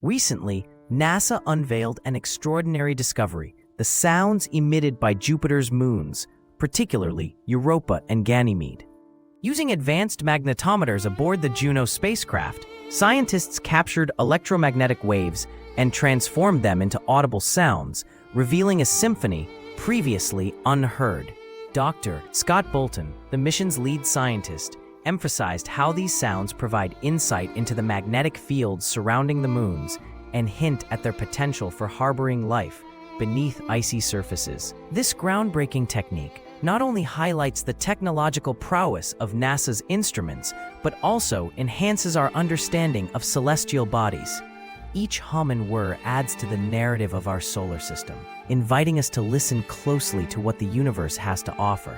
Recently, NASA unveiled an extraordinary discovery: the sounds emitted by Jupiter's moons, particularly Europa and Ganymede. Using advanced magnetometers aboard the Juno spacecraft, scientists captured electromagnetic waves and transformed them into audible sounds, revealing a symphony previously unheard. Dr. Scott Bolton, the mission's lead scientist, emphasized how these sounds provide insight into the magnetic fields surrounding the moons and hint at their potential for harboring life beneath icy surfaces. This groundbreaking technique not only highlights the technological prowess of NASA's instruments, but also enhances our understanding of celestial bodies. Each hum and whir adds to the narrative of our solar system, inviting us to listen closely to what the universe has to offer.